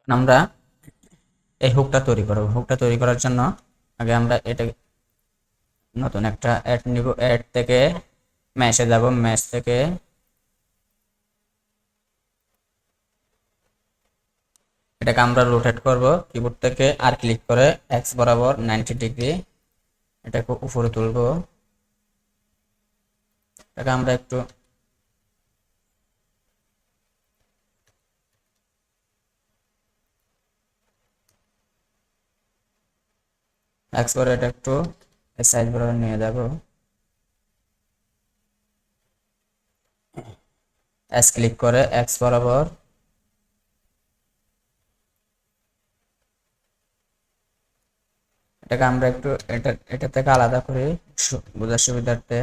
আমরা এই হুকটা তৈরি করব। হুকটা তৈরি করার জন্য আগে আমরা এটা নতুন একটা অ্যাড নিব। অ্যাড থেকে ম্যাশে যাব, ম্যাশ থেকে এটাকে আমরা রোটেট করব কিবোর্ড থেকে, আর ক্লিক করে এক্স বরাবর 90 ডিগ্রি এটাকে উপরে তুলব। এটাকে আমরা একটু এক্স করে এটা একটু সাইজ বরাবর নিয়ে যাব। এস ক্লিক করে এক্স বরাবর এটাকে আমরা একটু এটা থেকে আলাদা করি বোঝার সুবিধার্থে।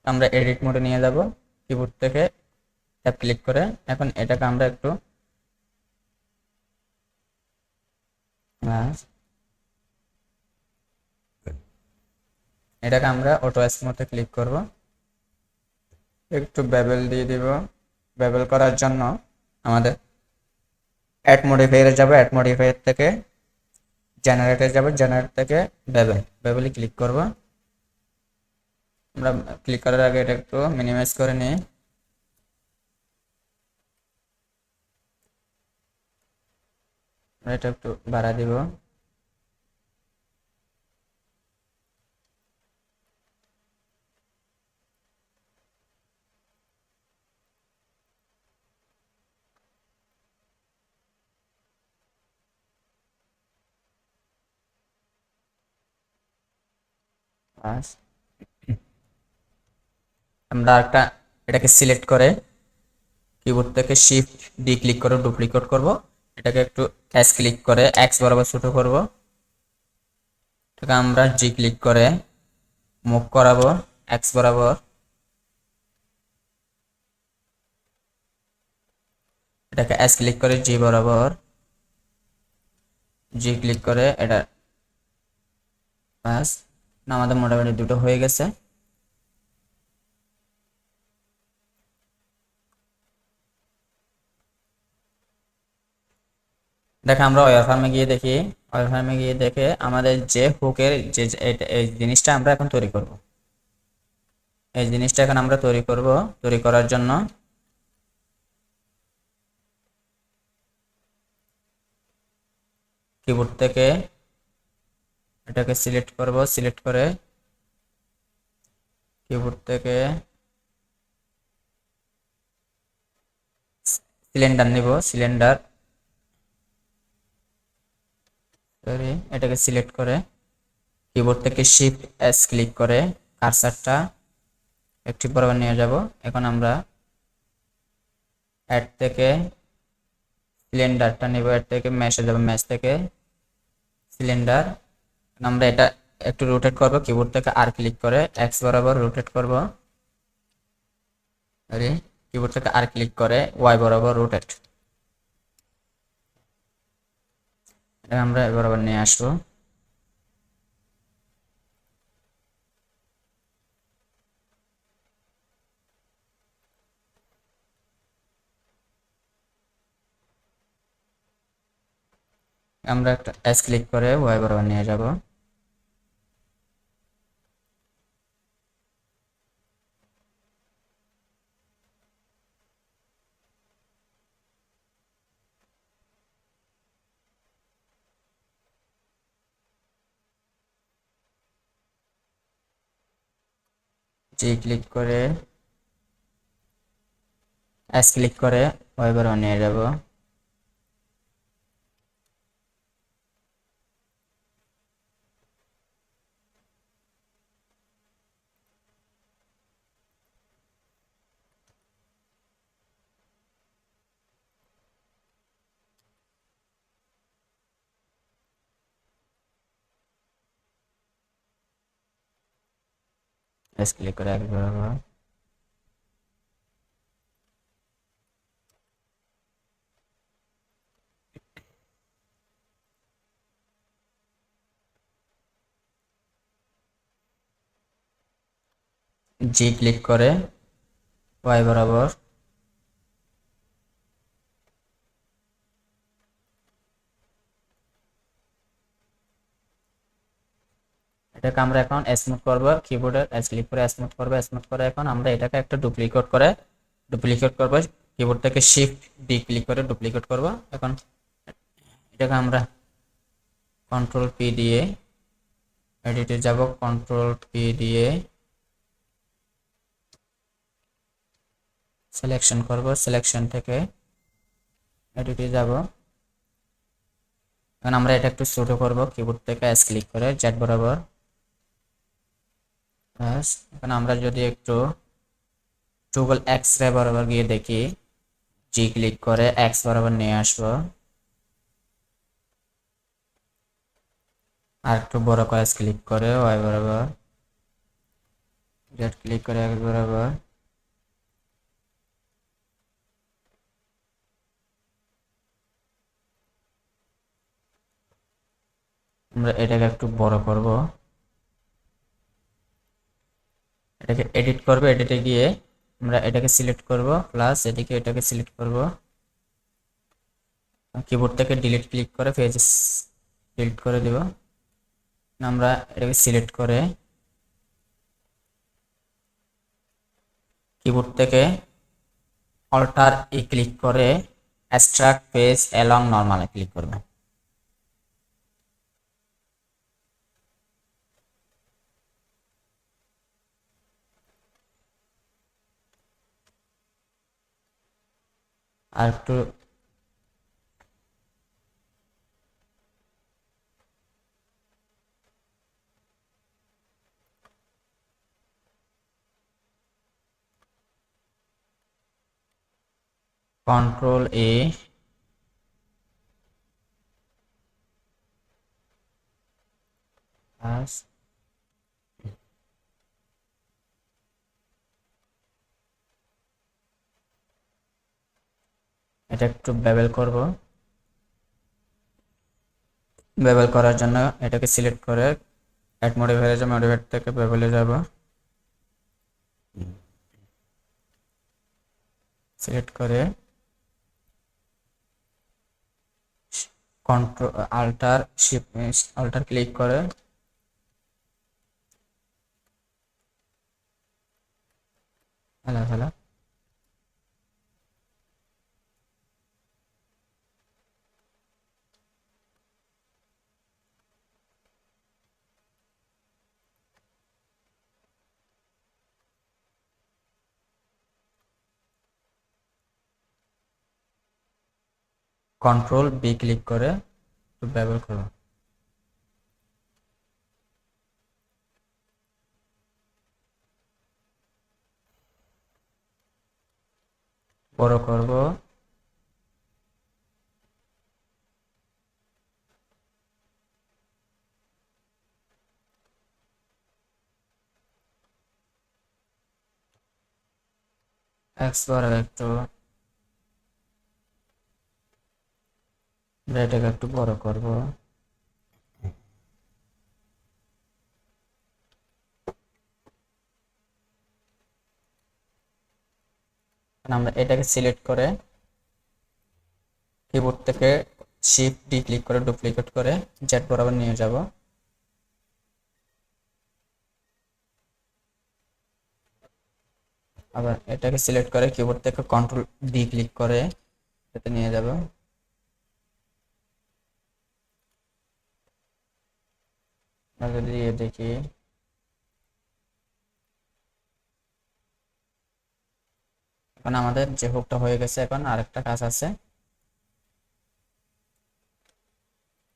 আমরা এডিট মোডে নিয়ে যাব, কিবোর্ড থেকে ট্যাব ক্লিক করে এখন এটাকে আমরা একটু এটাকে আমরা অটো স্মুথে ক্লিক করব, একটু বেবেল দিয়ে দিব। বেবেল করার জন্য আমাদের অ্যাড মডিফায়ারে যাব, অ্যাড মডিফায়ার থেকে জেনারেটরে যাব, জেনারেট থেকে বেবেলে ক্লিক করব। আমরা ক্লিক করার আগে এটা একটু মিনিমাইজ করে নিই। এটা একটু বাড়া দিব। আমরা একটা এটাকে সিলেক্ট করে কিবোর্ড থেকে শিফট ডি ক্লিক করে ডুপ্লিকেট করব। এটাকে একটু এস ক্লিক করে এক্স বরাবর ছোট করব। এটাকে আমরা জি ক্লিক করে মুভ করাবো এক্স বরাবর। এটাকে এস ক্লিক করে জি বরাবর, জি ক্লিক করে এটা বাস। আমাদের মোটামুটি দুটো হয়ে গেছে। দেখে আমরা ওয়ার ফার্মে গিয়ে দেখি, ওয়ার ফার্মে গিয়ে দেখে আমাদের যে হুকের যে এই জিনিসটা আমরা এখন তৈরি করব। এই জিনিসটা এখন আমরা তৈরি করব। তৈরি করার জন্য কিবোর্ড থেকে এটাকে সিলেক্ট করব, সিলেক্ট করে কিবোর্ড থেকে সিলিন্ডার নিব, সিলিন্ডার সরি এটাকে সিলেক্ট করে কিবোর্ড থেকে শিফট এস ক্লিক করে কার্সারটা একটি বরাবর নিয়ে যাব। এখন আমরা অ্যাড থেকে সিলিন্ডারটা নিব, অ্যাড থেকে ম্যাশে যাব, ম্যাশ থেকে সিলিন্ডার। আমরা এটা একটু রোটেট করব, কিবোর্ড থেকে আর ক্লিক করে এক্স বরাবর রোটেট করব। আরে কিবোর্ড থেকে আর ক্লিক করে ওয়াই বরাবর রোটেট। এটা আমরা বরাবর নিয়ে আসবো। আমরা একটা এস ক্লিক করে ওয়াই বরাবর নিয়ে যাব। জি ক্লিক করে এস ক্লিক করে ওয়াই বরাবর নিয়ে যাব। এস ক্লিক করে এক বরাবর জি ক্লিক করে ওয়াই বরাবর এটাকে আমরা এখন স্মুথ করব, কিবোর্ডে ক্লিক করে স্মুথ করব, স্মুথ করে এখন আমরা এটাকে একটা ডুপ্লিকেট করব, কিবোর্ড থেকে শিফট ডি ক্লিক করে ডুপ্লিকেট করব। এখন এটাকে আমরা কন্ট্রোল পি দিয়ে এডিটে যাব, কন্ট্রোল পি দিয়ে সিলেকশন করব, সিলেকশন থেকে এডিটে যাব। এখন আমরা এটা একটু ছোট করব, কিবোর্ড থেকে এস ক্লিক করে জেড বরাবর। এখন আমরা যদি একটু টুগল এক্স রে বরাবর গিয়ে দেখি, জি ক্লিক করে এক্স বরাবর নিয়ে আসবো, আর একটু বড় করে ক্লিক করে ওয়াই বরাবর, জেড ক্লিক করে এক্স বরাবর। আমরা এটাকে একটু বড় করব, এটাকে এডিট করব, এডিটে গিয়ে আমরা এটাকে সিলেক্ট করব, প্লাস এদিকে এটাকে সিলেক্ট করব, কিবোর্ড থেকে ডিলিট ক্লিক করে পেজ ডিলিট করে দেব। আমরা এটাকে সিলেক্ট করে কিবোর্ড থেকে অল্টার ই ক্লিক করে এক্সট্রাক্ট পেজ অ্যালং নরমালে ক্লিক করব। আর একটু কন্ট্রোল এ এটা একটু বেবেল করব, বেবেল করার জন্য এটাকে সিলেক্ট করে অ্যাড মডিফায়ারে যাব, মডিফায়ার থেকে বেবেলে যাব, সিলেক্ট করে control alt shift alt click করে hello hello control B click করে একটু বেবেল করব। বড় করব, এক্স বড় একটু, এটাকে একটু বড় করব। আমরা এটাকে সিলেক্ট করে কিবোর্ড থেকে শিফট ডি ক্লিক করে ডুপ্লিকেট করে জেড বরাবর নিয়ে যাব। আবার এটাকে সিলেক্ট করে কিবোর্ড থেকে কন্ট্রোল ডি ক্লিক করে এটাতে নিয়ে যাব। যদি দেখি এখন আমাদের যে হুকটা হয়ে গেছে, এখন আরেকটা কাজ আছে,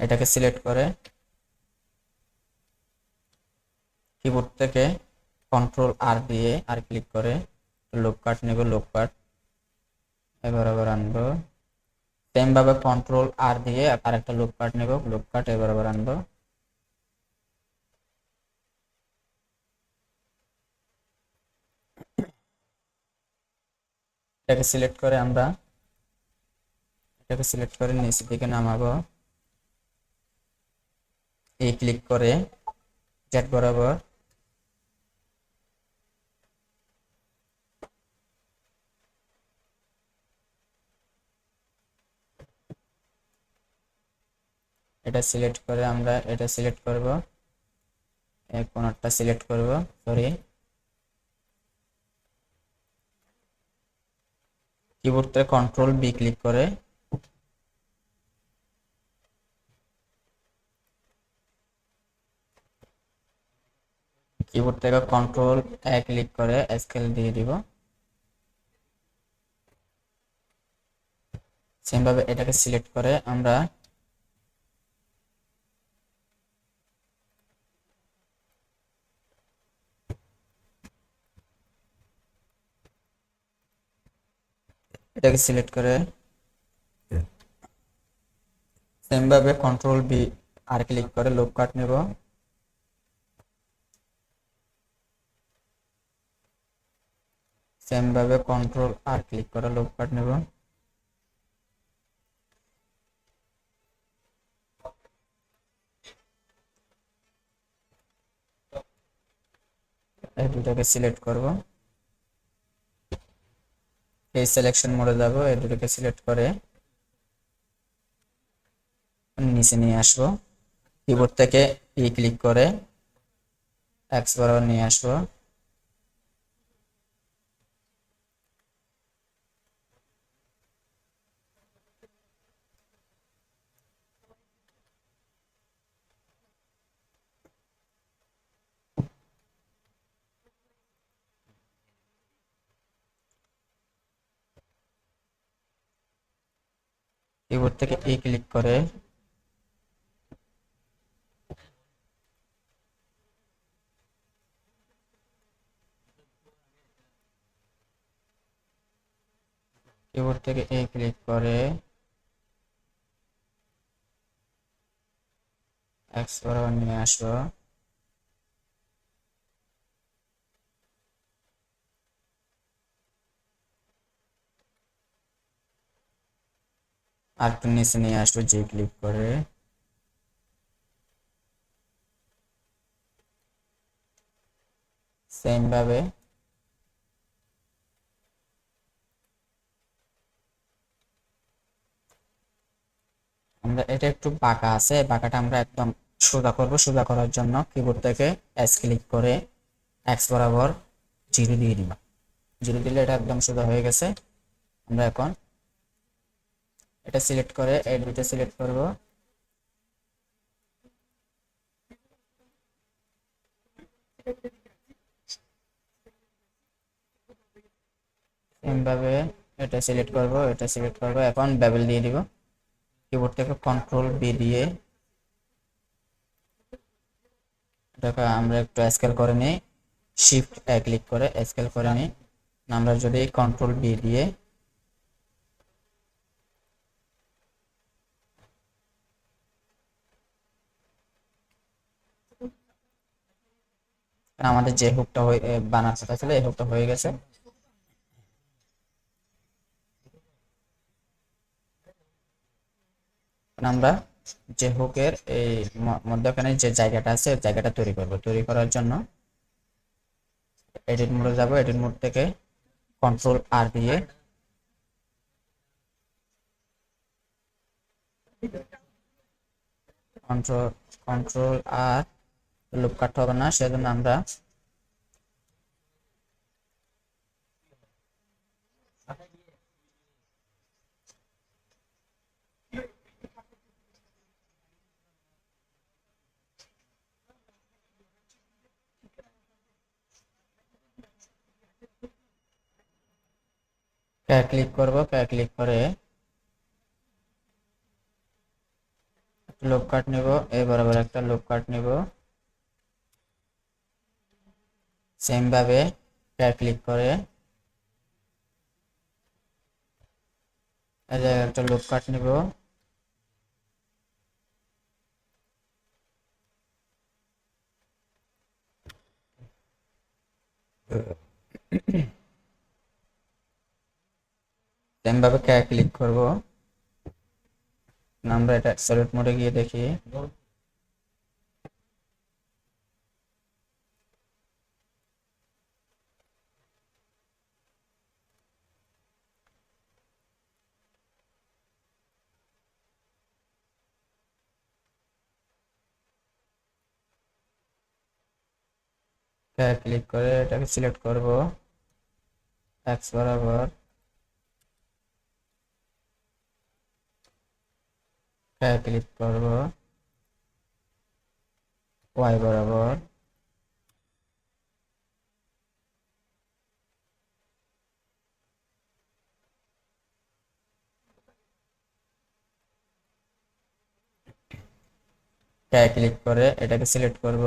এটাকে সিলেক্ট করে কিবোর্ড থেকে কন্ট্রোল আর দিয়ে আর ক্লিক করে লুপ কাট নেব, লুপ কাট বরাবর আনবো, সেম ভাবে কন্ট্রোল আর দিয়ে আরেকটা লুপ কাট নেব, লুপ কাট বরাবর আনবো। এটাকে সিলেক্ট করে আমরা এটাকে সিলেক্ট করে নিচের দিকে নামাবো, এই ক্লিক করে জেড বরাবর এটা সিলেক্ট করে আমরা এটা সিলেক্ট করব, এই কোণারটা সিলেক্ট করব, সরি কিবোর্ড থেকে কন্ট্রোল বি ক্লিক করে কিবোর্ড থেকে কন্ট্রোল এ ক্লিক করে স্কেল দিয়ে দিব। সেম ভাবে এটাকে সিলেক্ট করে আমরা এটাকে সিলেক্ট করে সেম ভাবে কন্ট্রোল বি আর ক্লিক করে লুপ কাট নেব। সেম ভাবে কন্ট্রোল আর ক্লিক করে লুপ কাট নেব। এই দুটাকে সিলেক্ট করব, এই সিলেকশন মোডে যাব, এই দুটাকে সিলেক্ট করে নিচে নিয়ে আসবো। কিবোর্ড থেকে ই ক্লিক করে এক্স বরাবর নিয়ে আসবো। কিবোর্ড থেকে ই ক্লিক করে কিবোর্ড থেকে এ ক্লিক করে এক্স বরাবর নিয়ে আসবো। আর একটু নিচে নিয়ে আসবো, জি ক্লিক করে সেম ভাবে আমরা এটা একটু বাঁকা আছে, বাঁকাটা আমরা একদম সোজা করব। সোজা করার জন্য কিবোর্ড থেকে এস ক্লিক করে এক্স বরাবর জিরো দিয়ে দিব। জিরো দিলে এটা একদম সোজা হয়ে গেছে। আমরা এখন এটা সিলেক্ট করে এই দুটো সিলেক্ট করব, এমভাবে এটা সিলেক্ট করব, এটা সিলেক্ট করব, এখন বেবেল দিয়ে দিব। কিবোর্ড থেকে কন্ট্রোল বি দিয়ে এটাকে আমরা একটু স্কেল করে নিই, শিফট এ ক্লিক করে স্কেল করে নিই। আমরা যদি কন্ট্রোল বি দিয়ে আমাদের যে হুকটা বানার কথা ছিল এই হুকটা হয়ে গেছে। আমরা যে হুকের এই মধ্যখানে যে জায়গাটা আছে জায়গাটা তৈরি করব। তৈরি করার জন্য এডিট মোডে যাব, এডিট মোড থেকে কন্ট্রোল আর দিয়ে কন্ট্রোল কন্ট্রোল আর লুপ কাটতে হবে না, সেজন্য আমরা ক্লিক করব। ক্লিক করে লুপ কাট নিব, এই বরাবর একটা লুপ কাট নিব। সেম ভাবে ক্লিক করে এই জায়গায় একটা লুপ কাট নিব। সেম ভাবে ক্লিক করব। আমরা এটা সলিড মোডে গিয়ে দেখি, ক্লিক করে এটাকে সিলেক্ট করব, এক্স বরাবর ক্লিক করব, ওয়াই বরাবর ক্লিক করে এটাকে সিলেক্ট করব,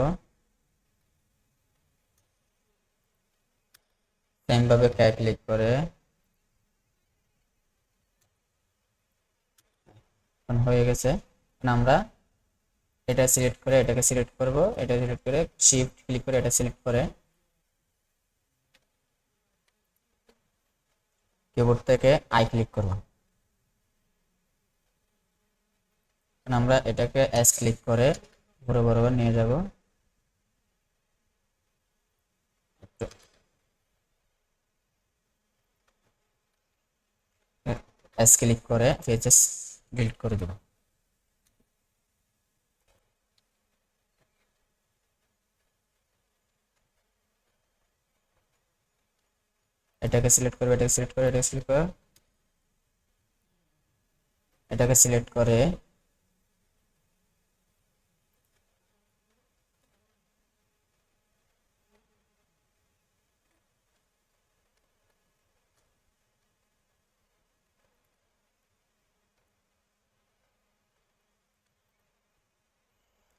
সেম ভাবে ক্লিক করে হয়ে গেছে। আমরা এটা সিলেক্ট করে এটাকে সিলেক্ট করব, এটা সিলেক্ট করে শিফট ক্লিক করে এটা সিলেক্ট করে কিবোর্ড থেকে আই ক্লিক করব। আমরা এটাকে এস ক্লিক করে পুরো বরাবর নিয়ে যাব, এস ক্লিক করে ফেচেস ডিলিট করে দেব। এটাকে সিলেক্ট করবে, এটাকে সিলেক্ট করে এটাকে সিলেক্ট করে এটাকে সিলেক্ট করে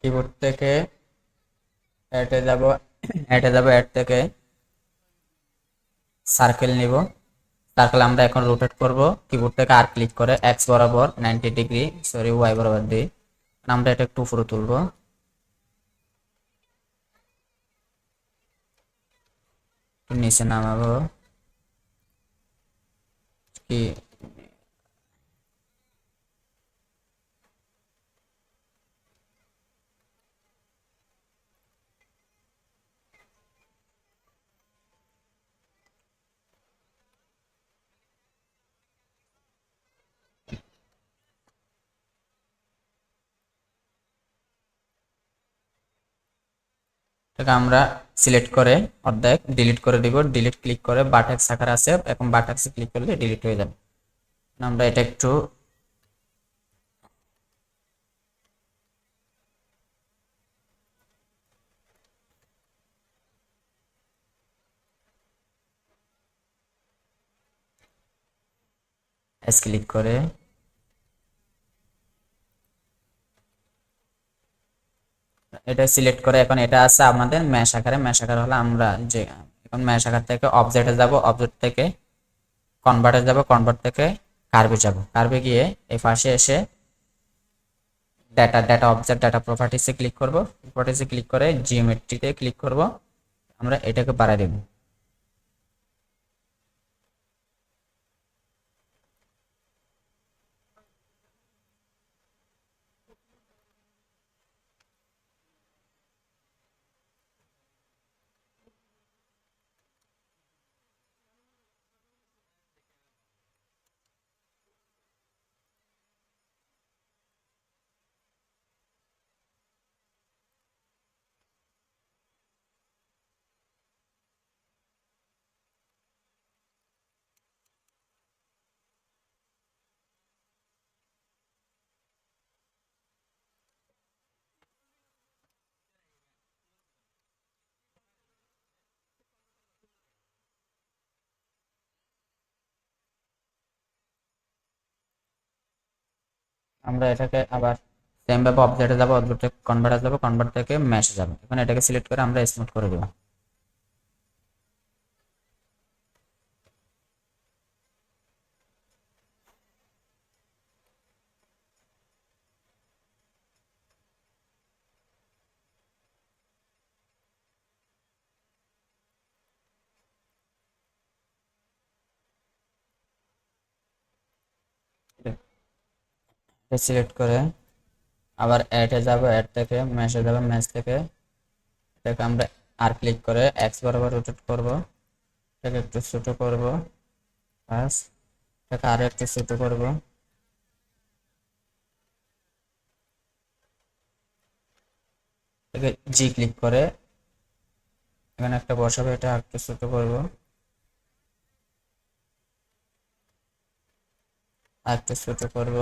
কিবোর্ড থেকে অ্যাডে যাব, অ্যাড থেকে সার্কেল নিব। সার্কেল আমরা এখন রোটেট করব, কিবোর্ড থেকে আর ক্লিক করে এক্স বরাবর 90 ডিগ্রি, সরি ওয়াই বরাবর দিই। আমরা এটা একটু উপরে তুলব, নিচে নামাবো কি এটাকে আমরা সিলেক্ট করে অর্ধেক ডিলিট করে দিব, ডিলিট ক্লিক করে বাটেক্স আকার আছে, এখন বাটেক্সে ক্লিক করলে ডিলিট হয়ে যাবে। আমরা এটা একটু এস ক্লিক করে এটা সিলেক্ট করে এখন এটা আছে আমাদের ম্যাশ আকারে। ম্যাশ আকার হলো আমরা যে এখন ম্যাশ আকার থেকে অবজেক্টে যাব, অবজেক্ট থেকে কনভার্টে যাব, কনভার্ট থেকে কার্ভে যাব, কার্ভে গিয়ে এই পাশে এসে ডাটা অবজেক্ট ডাটা প্রপার্টিসে ক্লিক করব, প্রপার্টিসে ক্লিক করে জিওমেট্রিতে ক্লিক করব, আমরা এটাকে বাড়াই দেব। আমরা এটাকে আবার সেম ভাবে অবজেক্টে যাব, অবজেক্ট থেকে কনভার্টে যাব, কনভার্ট থেকে ম্যাশে যাব। এখন এটাকে সিলেক্ট করে আমরা স্মুথ করে দেব। এটা সিলেক্ট করে আবার অ্যাডে যাব, অ্যাড থেকে ম্যাশে যাব, ম্যাশ থেকে এটাকে আমরা আর ক্লিক করে এক্স বরাবর রোটেট করব, এটাকে একটু ছোট করব, বাস এটাকে আরো একটু ছোট করব, এটাকে জি ক্লিক করে এখানে একটা বসাবো, এটা একটু ছোট করব, একটু ছোট করব,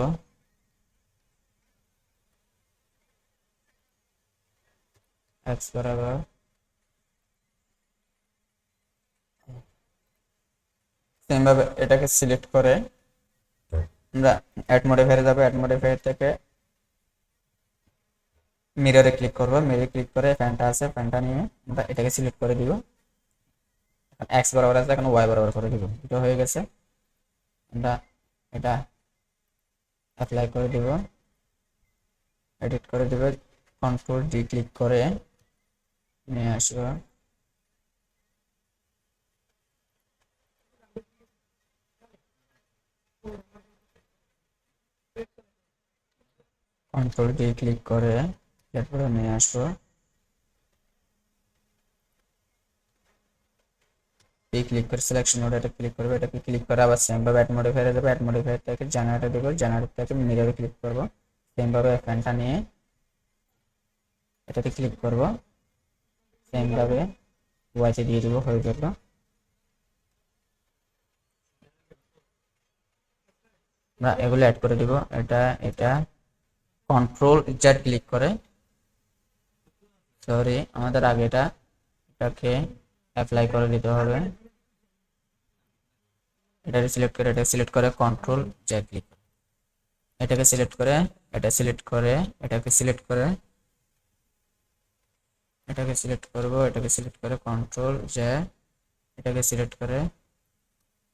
এক্স বরাবর। সেম ভাবে এটাকে সিলেক্ট করে আমরা অ্যাড মডিফায়ারে যাবো, অ্যাড মডিফায়ার থেকে মিররে ক্লিক করব, মিররে ক্লিক করে ফ্যানটা আছে, ফ্যানটা নিয়ে আমরা এটাকে সিলেক্ট করে দিব, এক্স বরাবর আছে, এখন ওয়াই বরাবর করে দিব। এটা হয়ে গেছে, আমরা এটা অ্যাপ্লাই করে দিব, এডিট করে দিব, কন্ট্রোল ডি ক্লিক করে নিয়ে আসবো, কন্ট্রোল ডি ক্লিক করে এরপরে নিয়ে আসবো, এই ক্লিক করে সিলেকশন মোড, এটা ক্লিক করবে, এটাকে ক্লিক করে আবার সেম ভাবে অ্যাড মডিফায়ারে যাবে, অ্যাড মডিফায়ার থেকে জেনারেটর দেবো, জেনারেটর থেকে মিররে ক্লিক করব, সেম ভাবে ফ্যানটা নিয়ে এটাতে ক্লিক করব, সেম ভাবে ওয়াইতে দিয়ে দেবো, হয়ে গেল। আমরা এগুলো অ্যাড করে দিব, এটা এটা কন্ট্রোল জেড ক্লিক করে, সরি আমাদের আগে এটাকে অ্যাপ্লাই করে দিতে হবে, এটাকে সিলেক্ট করে কন্ট্রোল জেড ক্লিক, এটাকে সিলেক্ট করে, এটা সিলেক্ট করে, এটাকে সিলেক্ট করে, এটাকে সিলেক্ট করব, এটাকে সিলেক্ট করে কন্ট্রোল জে, এটাকে সিলেক্ট করে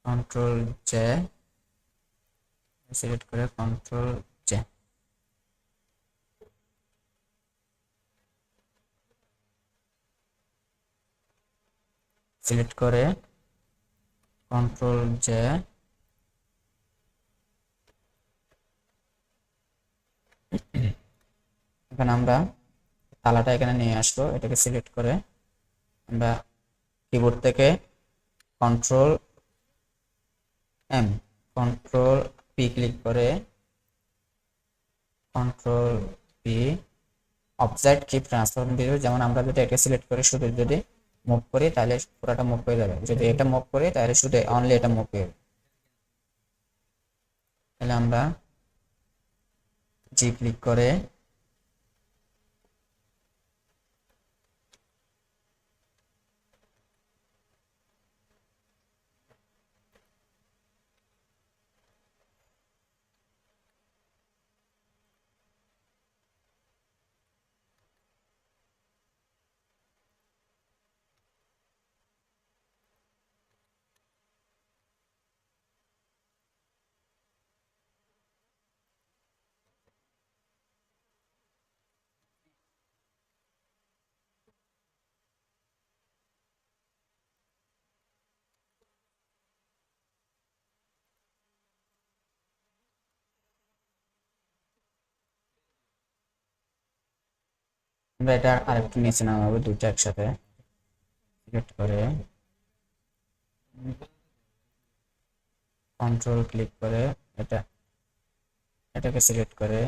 কন্ট্রোল জে, সিলেক্ট করে কন্ট্রোল জে, সিলেক্ট করে কন্ট্রোল জে, এখন আমরা তালাটা এখানে নিয়ে আসবো, এটাকে সিলেক্ট করে আমরা কিবোর্ড থেকে control M, control P click করে কন্ট্রোল পি অবজেক্ট কি ট্রান্সফর্ম দিয়ে, যেমন আমরা যদি এটা সিলেক্ট করে শুধু যদি মুভ করি তাহলে পুরোটা মুভ হয়ে যাবে, যদি এটা মুভ করি তাহলে শুধু অনলি এটা মুভ হয়ে যাবে। তাহলে আমরা জি ক্লিক করে আমরা এটা আরেকটু নিচে নামাবো, দুটো একসাথে সিলেক্ট করে কন্ট্রোল ক্লিক করে এটাকে সিলেক্ট করে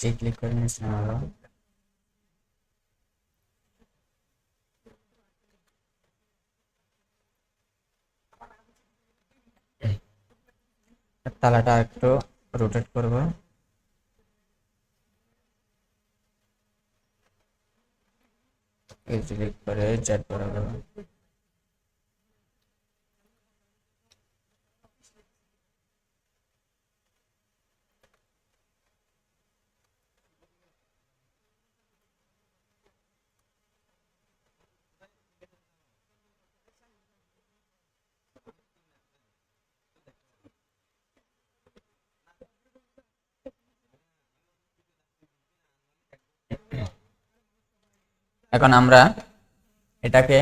জি ক্লিক করে নিচে নামাবো, তালাটা একটু রোটেট করবো, ক্লিক করে জেড বরাবর, এখন আমরা এটাকে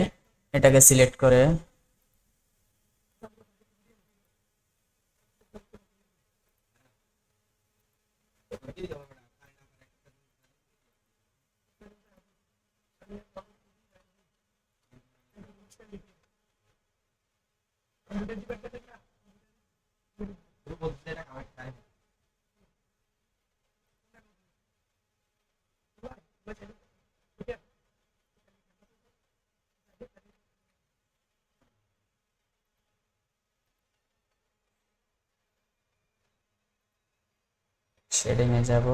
এটাকে সিলেক্ট করে শেডিং এ যাব,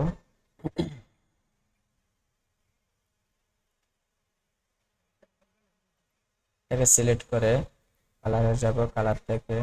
এটাকে সিলেক্ট করে কালারে যাব, কালার থেকে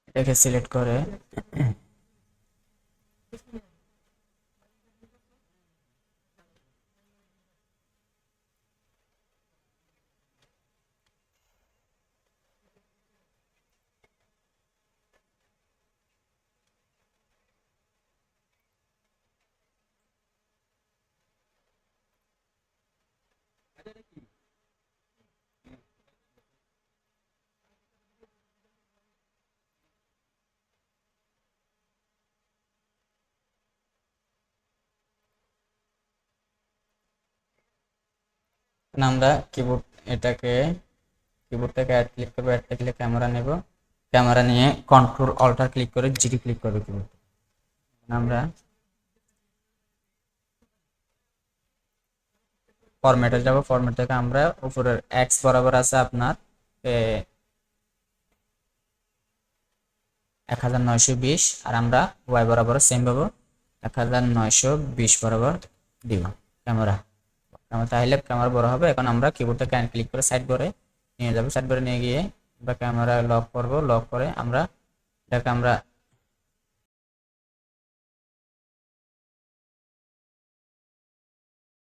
এটাকে সিলেক্ট করে আমরা কিবোর্ড এটাকে কিবোর্ড থেকে অ্যাড ক্লিক করবো, অ্যাড ক্লিক ক্যামেরা নেব, ক্যামেরা নিয়ে কন্ট্রোল অল্টার ক্লিক করে জিডি ক্লিক করবো কিবোর্ড। আমরা ফরম্যাটে যাব, ফরম্যাট থেকে আমরা উপরের এক্স বরাবর আছে আপনার 1920 আর আমরা ওয়াই বরাবর সেম পাবো 1920 বরাবর দিব ক্যামেরা। তাহলে ক্যামেরা বড় হবে। এখন আমরা কিবোর্ড থেকে ক্লিক করে সাইড করে নিয়ে যাব, সাইড করে নিয়ে গিয়ে আমরা ক্যামেরা লক করব, লক করে আমরা এটাকে আমরা